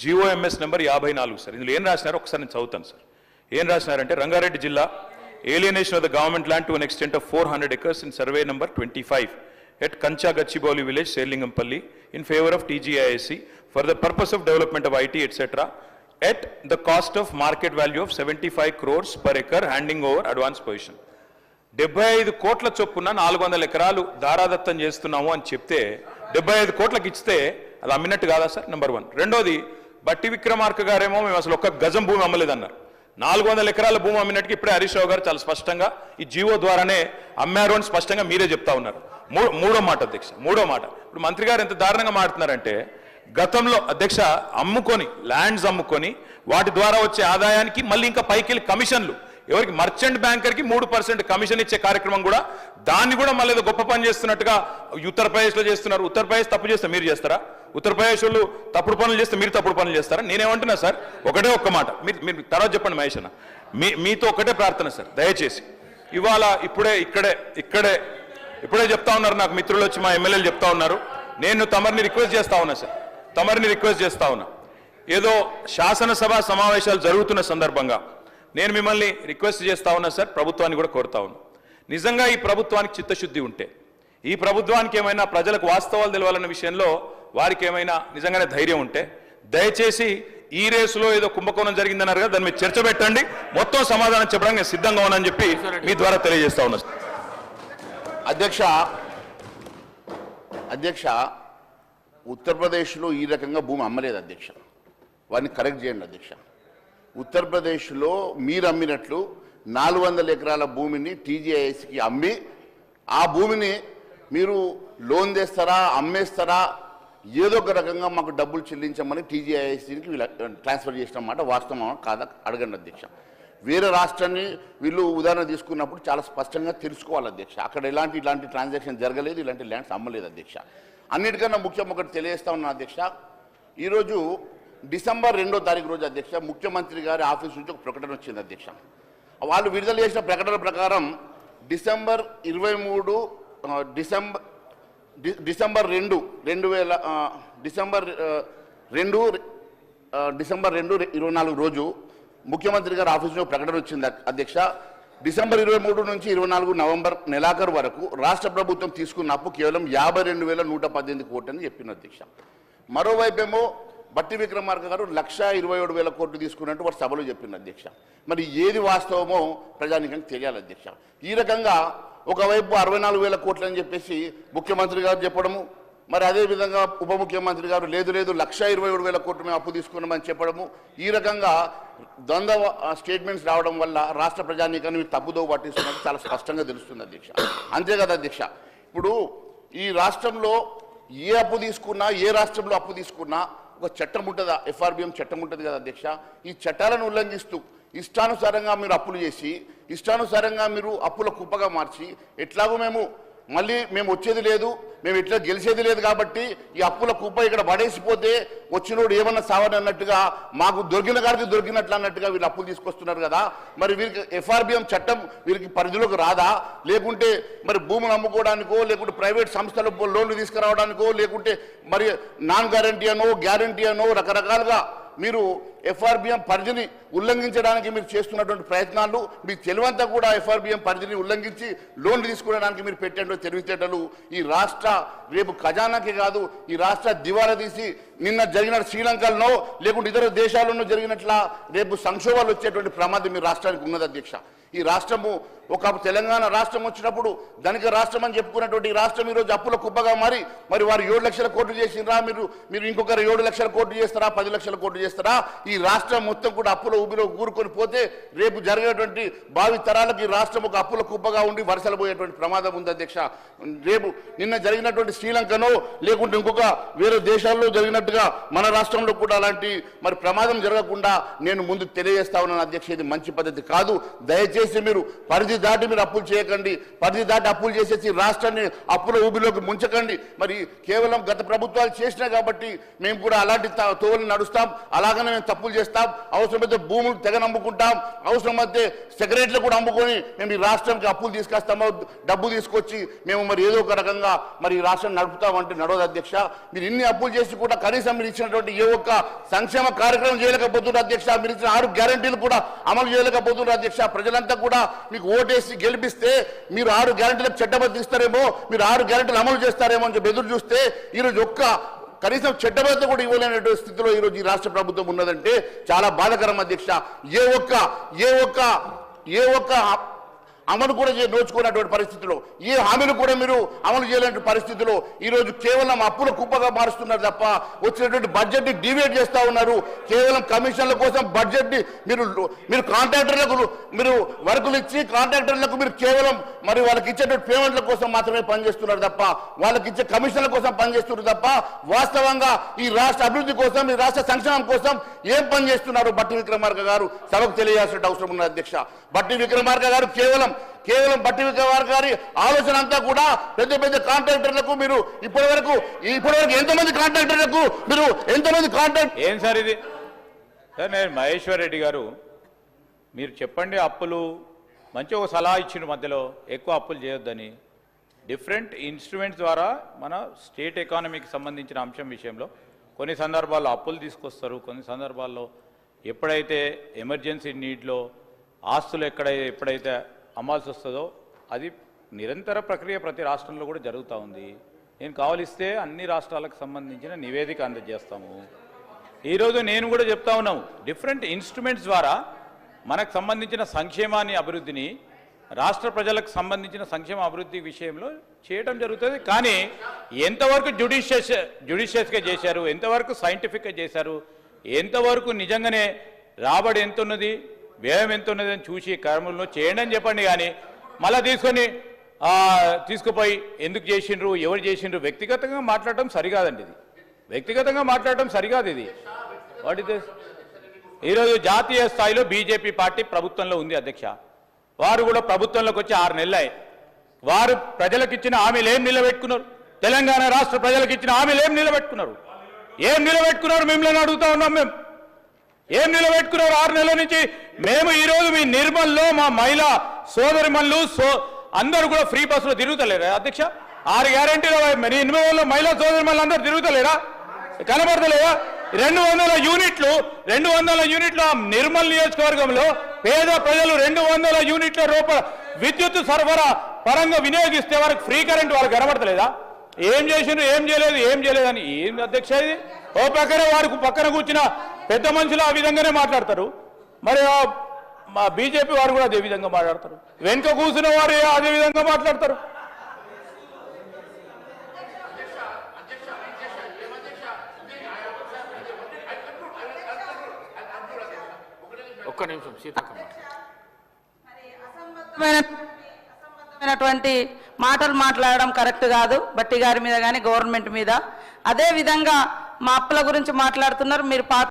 GOMS number 54 sir. ఇందులో ఏం రాసినారో ఒకసారి నేను చదువుతాను సార్. ఏం రాసినారంటే రంగారెడ్డి జిల్లా alienation of the government land to an extent of 400 acres in survey number 25 at Kancha Gachibowli village, Selingampalli, in favor of TGISC for the purpose of development of IT, etc. at the cost of market value of 75 crores per acre, handing over advance position. 75 కోట్ల చొప్పున 400 ఎకరాలు దారాదత్తం చేస్తున్నాము అని చెప్తే 75 కోట్లకు ఇస్తే అది అమ్మినట్టు కాదా సార్? నెంబర్ 1. రెండోది, బట్టి విక్రమార్క గారేమో మేము అసలు ఒక్క గజం భూమి అమ్మలేదన్నారు. 400 ఎకరాల భూమి అమ్మినట్టుగా ఇప్పుడే హరీష్ రావు గారు చాలా స్పష్టంగా ఈ జీవో ద్వారానే అమ్మారు అని స్పష్టంగా మీరే చెప్తా ఉన్నారు. మూడో మాట అధ్యక్ష, మూడో మాట, ఇప్పుడు మంత్రి గారు ఎంత దారుణంగా మాట్లాడుతున్నారంటే, గతంలో అధ్యక్ష అమ్ముకొని ల్యాండ్స్ అమ్ముకొని వాటి ద్వారా వచ్చే ఆదాయానికి మళ్ళీ ఇంకా పైకి కమిషన్లు, ఎవరికి మర్చెంట్ బ్యాంకర్కి 3% కమిషన్ ఇచ్చే కార్యక్రమం కూడా, దాన్ని కూడా మళ్ళీ ఏదో గొప్ప పని చేస్తున్నట్టుగా ఉత్తరప్రదేశ్లో చేస్తున్నారు. ఉత్తరప్రదేశ్ తప్పు చేస్తే మీరు చేస్తారా? ఉత్తరప్రదేశ్ వాళ్ళు తప్పుడు పనులు చేస్తే మీరు తప్పుడు పనులు చేస్తారా? నేనేమంటున్నా సార్, ఒకటే ఒక్క మాట, మీరు తర్వాత చెప్పండి మహేష్ అన్న, మీతో ఒకటే ప్రార్థన సార్, దయచేసి ఇవాళ ఇప్పుడే చెప్తా ఉన్నారు నాకు మిత్రులు వచ్చి, మా ఎమ్మెల్యేలు చెప్తా ఉన్నారు, నేను తమరిని రిక్వెస్ట్ చేస్తా ఉన్నా సార్, తమరిని రిక్వెస్ట్ చేస్తా ఉన్నా, ఏదో శాసనసభ సమావేశాలు జరుగుతున్న సందర్భంగా నేను మిమ్మల్ని రిక్వెస్ట్ చేస్తా ఉన్నా సార్, ప్రభుత్వాన్ని కూడా కోరుతా ఉన్నా, నిజంగా ఈ ప్రభుత్వానికి చిత్తశుద్ధి ఉంటే, ఈ ప్రభుత్వానికి ఏమైనా ప్రజలకు వాస్తవాలు తెలవాలన్న విషయంలో వారికి ఏమైనా నిజంగానే ధైర్యం ఉంటే, దయచేసి ఈ రేసులో ఏదో కుంభకోణం జరిగిందన్నారు కదా, దాని మీద చర్చ పెట్టండి, మొత్తం సమాధానం చెప్పడానికి నేను సిద్ధంగా ఉన్నానని చెప్పి మీ ద్వారా తెలియజేస్తా ఉన్నా. అధ్యక్ష, ఉత్తరప్రదేశ్లో ఈ రకంగా భూమి అమ్మలేదు అధ్యక్ష, వారిని కరెక్ట్ చేయండి అధ్యక్ష. ఉత్తరప్రదేశ్లో మీరు అమ్మినట్లు 400 ఎకరాల భూమిని TGISకి అమ్మి, ఆ భూమిని మీరు లోన్ తెస్తారా, అమ్మేస్తారా, ఏదో ఒక రకంగా మాకు డబ్బులు చెల్లించమని TGISకి ట్రాన్స్ఫర్ చేసిన మాట వాస్తవం కాదా అడగండి అధ్యక్ష. వేరే రాష్ట్రాన్ని వీళ్ళు ఉదాహరణ తీసుకున్నప్పుడు చాలా స్పష్టంగా తెలుసుకోవాలి అధ్యక్ష, అక్కడ ఇలాంటి ట్రాన్సాక్షన్ జరగలేదు, ఇలాంటి ల్యాండ్స్ అమ్మలేదు అధ్యక్ష. అన్నిటికన్నా ముఖ్యం ఒకటి తెలియజేస్తా ఉన్నా అధ్యక్ష, ఈరోజు డిసెంబర్ 2వ తారీఖు రోజు అధ్యక్ష ముఖ్యమంత్రి గారి ఆఫీస్ నుంచి ఒక ప్రకటన వచ్చింది అధ్యక్ష. వాళ్ళు విడుదల చేసిన ప్రకటన ప్రకారం డిసెంబర్ 2 2024 రోజు ముఖ్యమంత్రి గారి ఆఫీస్ నుంచి ప్రకటన వచ్చింది అధ్యక్ష. డిసెంబర్ 23 నుంచి 24 నవంబర్ నెలాఖరు వరకు రాష్ట్ర ప్రభుత్వం తీసుకున్న అప్పు కేవలం 52,118 కోట్లు అని చెప్పింది అధ్యక్ష. మరోవైపేమో బట్టి విక్రమార్క గారు 1,27,000 కోట్లు తీసుకున్నట్టు వారు సభలో చెప్పింది అధ్యక్ష. మరి ఏది వాస్తవమో ప్రజానికానికి తెలియాలి అధ్యక్ష. ఈ రకంగా ఒకవైపు 64,000 కోట్లు అని చెప్పేసి ముఖ్యమంత్రి గారు చెప్పడము, మరి అదేవిధంగా ఉప ముఖ్యమంత్రి గారు లేదు 1,27,000 కోట్లు మేము అప్పు తీసుకున్నామని చెప్పడము, ఈ రకంగా ద్వంద్వ స్టేట్మెంట్స్ రావడం వల్ల రాష్ట్ర ప్రజానీకాన్ని తప్పుదో పట్టిస్తున్నట్టు చాలా స్పష్టంగా తెలుస్తుంది అధ్యక్ష. అంతే కదా అధ్యక్ష, ఇప్పుడు ఈ రాష్ట్రంలో ఏ అప్పు తీసుకున్నా, ఏ రాష్ట్రంలో అప్పు తీసుకున్నా ఒక చట్టం ఉంటుంది, FRBM చట్టం ఉంటుంది కదా అధ్యక్ష. ఈ చట్టాలను ఉల్లంఘిస్తూ ఇష్టానుసారంగా మీరు అప్పులు చేసి, ఇష్టానుసారంగా మీరు అప్పుల కుప్పగా మార్చి, ఎట్లాగో మేము వచ్చేది లేదు, మేము ఇట్లా గెలిచేది లేదు కాబట్టి ఈ అప్పుల కుప్ప ఇక్కడ పడేసిపోతే వచ్చినోడు ఏమన్నా సావని అన్నట్టుగా, మాకు దొరికిన కాడికి దొరికినట్లు అన్నట్టుగా వీళ్ళు అప్పులు తీసుకొస్తున్నారు కదా. మరి వీరికి FRBM చట్టం వీరికి పరిధిలోకి రాదా? లేకుంటే మరి భూములు అమ్ముకోవడానికో, లేకుంటే ప్రైవేట్ సంస్థలు లోన్లు తీసుకురావడానికో, లేకుంటే మరి నాన్ గ్యారంటీ అనో గ్యారంటీ అనో రకరకాలుగా మీరు FRBM పరిధిని ఉల్లంఘించడానికి మీరు చేస్తున్నటువంటి ప్రయత్నాలు, మీ తెలివంతా కూడా FRBM పరిధిని ఉల్లంఘించి లోన్లు తీసుకోవడానికి మీరు పెట్టేటువంటి తెలివితేటలు ఈ రాష్ట్ర రేపు ఖజానాకే కాదు, ఈ రాష్ట్ర దివాలా తీసి నిన్న జరిగిన శ్రీలంకలో లేకుంటే ఇతర దేశాల్లోనూ జరిగినట్ల రేపు సంక్షోభాలు వచ్చేటువంటి ప్రమాదం మీ రాష్ట్రానికి ఉన్నది అధ్యక్ష. ఈ రాష్ట్రము ఒక తెలంగాణ రాష్ట్రం వచ్చినప్పుడు ధనిక రాష్ట్రం అని చెప్పుకున్నటువంటి ఈ రాష్ట్రం ఈరోజు అప్పుల కుప్పగా మరి వారు 7 లక్షల కోట్లు చేసినరా, మీరు ఇంకొకరు 7 లక్షల కోట్లు చేస్తారా, 10 లక్షల కోట్లు చేస్తారా? ఈ రాష్ట్రం మొత్తం కూడా అప్పుల ఊబిలో కూరుకొని పోతే రేపు జరిగేటువంటి భావి తరాలకు ఈ రాష్ట్రం ఒక అప్పుల కుప్పగా ఉండి వరుసలు పోయేటువంటి ప్రమాదం ఉంది అధ్యక్ష. రేపు నిన్న జరిగినటువంటి శ్రీలంకనో లేకుంటే ఇంకొక వేరే దేశాల్లో జరిగినట్టుగా మన రాష్ట్రంలో కూడా అలాంటి మరి ప్రమాదం జరగకుండా నేను ముందు తెలియజేస్తా ఉన్నాను అధ్యక్ష. ఇది మంచి పద్ధతి కాదు. దయచేసి మీరు పరిధి దాటి మీరు అప్పులు చేయకండి, పరిధి దాటి అప్పులు చేసేసి రాష్ట్రాన్ని అప్పుల ఊబిలోకి ముంచకండి. మరి కేవలం గత ప్రభుత్వాలు చేసినాయి కాబట్టి మేము కూడా అలాంటి తోవలు నడుస్తాం, అలాగనే మేము తప్పులు చేస్తాం. అవసరమైతే భూములు తెగ నమ్ముకుంటాం, అవసరమైతే సెక్రటరీలు కూడా అమ్ముకొని మేము ఈ రాష్ట్రానికి అప్పులు తీసుకొస్తామో, డబ్బు తీసుకొచ్చి మేము మరి ఏదో ఒక రకంగా మరి ఈ రాష్ట్రాన్ని నడుపుతామంటే నడవదు అధ్యక్ష. మీరు ఇన్ని అప్పులు చేసి కూడా కనీసం మీరు ఇచ్చినటువంటి ఏ ఒక్క సంక్షేమ కార్యక్రమం చేయలేకపోతున్నారు అధ్యక్ష. మీరు ఇచ్చిన 6 గ్యారంటీలు కూడా అమలు చేయలేకపోతున్నారు అధ్యక్ష. ప్రజలంతా కూడా మీకు ఓటేసి గెలిపిస్తే మీరు 6 గ్యారంటీలకు చట్టబద్ధ ఇస్తారేమో, మీరు 6 గ్యారంటీలు అమలు చేస్తారేమో అని చెప్పి ఎదురు చూస్తే ఈరోజు కనీసం చట్టబద్ధ కూడా ఇవ్వలేనటువంటి స్థితిలో ఈరోజు ఈ రాష్ట్ర ప్రభుత్వం ఉన్నదంటే చాలా బాధాకరం అధ్యక్ష. ఏ ఒక్క అమలు కూడా నోచుకున్నటువంటి పరిస్థితిలో, ఏ హామీలు కూడా మీరు అమలు చేయలేని పరిస్థితిలో ఈరోజు కేవలం అప్పుల కుప్పగా మారుస్తున్నారు తప్ప వచ్చినటువంటి బడ్జెట్ని డివైడ్ చేస్తూ ఉన్నారు. కేవలం కమిషన్ల కోసం బడ్జెట్ని మీరు కాంట్రాక్టర్లకు మీరు వర్కులు ఇచ్చి కాంట్రాక్టర్లకు మీరు కేవలం మరి వాళ్ళకి ఇచ్చేటువంటి పేమెంట్ల కోసం మాత్రమే పనిచేస్తున్నారు తప్ప, వాళ్ళకి ఇచ్చే కమిషన్ల కోసం పనిచేస్తున్నారు తప్ప వాస్తవంగా ఈ రాష్ట్ర అభివృద్ధి కోసం, ఈ రాష్ట్ర సంక్షేమం కోసం ఏం పనిచేస్తున్నారు బట్టి విక్రమార్క గారు సభకు తెలియాల్సిన అవసరం ఉన్నది అధ్యక్ష. బట్టి విక్రమార్క గారు కేవలం బట్టి విక్రమార్క గారి ఆలోచన అంతా కూడా పెద్ద కాంట్రాక్టర్లకు మీరు ఇప్పటివరకు ఎంతమంది కాంట్రాక్టర్లకు మీరు ఎంతమంది కాంట్రాక్ట్ ఏం సార్ ఇది? సార్ నేను మహేశ్వర్ రెడ్డి గారు మీరు చెప్పండి, అప్పులు మంచి ఒక సలహా ఇచ్చిన మధ్యలో ఎక్కువ అప్పులు చేయొద్దని. డిఫరెంట్ ఇన్స్ట్రుమెంట్స్ ద్వారా మన స్టేట్ ఎకానమీకి సంబంధించిన అంశం విషయంలో కొన్ని సందర్భాల్లో అప్పులు తీసుకొస్తారు, కొన్ని సందర్భాల్లో ఎప్పుడైతే ఎమర్జెన్సీ నీడ్లో ఆస్తులు ఎప్పుడైతే అమ్మాల్సి వస్తుందో అది నిరంతర ప్రక్రియ ప్రతి రాష్ట్రంలో కూడా జరుగుతూ ఉంది. నేను కావలిస్తే అన్ని రాష్ట్రాలకు సంబంధించిన నివేదిక అందజేస్తాము. ఈరోజు నేను కూడా చెప్తా ఉన్నాము, డిఫరెంట్ ఇన్స్ట్రుమెంట్స్ ద్వారా మనకు సంబంధించిన సంక్షేమాన్ని అభివృద్ధిని రాష్ట్ర ప్రజలకు సంబంధించిన సంక్షేమ అభివృద్ధి విషయంలో చేయడం జరుగుతుంది. కానీ ఎంతవరకు జ్యుడిషియస్గా చేశారు, ఎంతవరకు సైంటిఫిక్గా చేశారు, ఎంతవరకు నిజంగానే రాబడి ఎంత ఉన్నది, వ్యయం ఎంత ఉన్నది అని చూసి కర్మల్లో చేయండి అని చెప్పండి. కానీ మళ్ళీ తీసుకుపోయి ఎందుకు చేసిండ్రు, ఎవరు చేసిండ్రు వ్యక్తిగతంగా మాట్లాడటం సరికాదండి. ఇది వ్యక్తిగతంగా మాట్లాడటం సరికాదు. ఇది వాట్ ఇస్ ఈరోజు జాతీయ స్థాయిలో బీజేపీ పార్టీ ప్రభుత్వంలో ఉంది అధ్యక్ష. వారు కూడా ప్రభుత్వంలోకి వచ్చి 6 నెలలే. వారు ప్రజలకు ఇచ్చిన హామీలు ఏం నిలబెట్టుకున్నారు? తెలంగాణ రాష్ట్ర ప్రజలకు ఇచ్చిన హామీలు ఏం నిలబెట్టుకున్నారు? మిమ్మల్ని అడుగుతా ఉన్నాం. మేము ఏం నిలబెట్టుకున్నారు 6 నెలల నుంచి? మేము ఈరోజు మీ నిర్మల్లో మా మహిళా సోదరిమణులు అందరూ కూడా ఫ్రీ బస్సులో తిరుగుతలేరా అధ్యక్ష? 6 గ్యారెంటీలో నిర్మల్లో మహిళా సోదరిమణులు అందరూ తిరుగుతలేరా? కనబడతలేదా? 200 యూనిట్లు నిర్మల్ నియోజకవర్గంలో పేద ప్రజలు 200 యూనిట్ల రూపాయల విద్యుత్ సరఫరా పరంగా వినియోగిస్తే వారికి ఫ్రీ కరెంట్ వాళ్ళకి కనబడతలేదా? ఏం చేసిండ్రు, ఏం చేయలేదని ఏం అధ్యక్ష ఇది? ఓ పక్కనే వారికి పక్కన కూర్చున్న పెద్ద మనుషులు ఆ విధంగానే మాట్లాడతారు, మరి మా బీజేపీ వారు కూడా అదే విధంగా మాట్లాడతారు, వెనుక కూర్చున్న వారు అదే విధంగా మాట్లాడతారు. ఒక్క నిమిషం సీతక్క. అసంబద్ధమైనటువంటి మాటలు మాట్లాడడం కరెక్ట్ కాదు బట్టి గారి మీద కానీ గవర్నమెంట్ మీద. అదే విధంగా మా అప్పుల గురించి మాట్లాడుతున్నారు. మీరు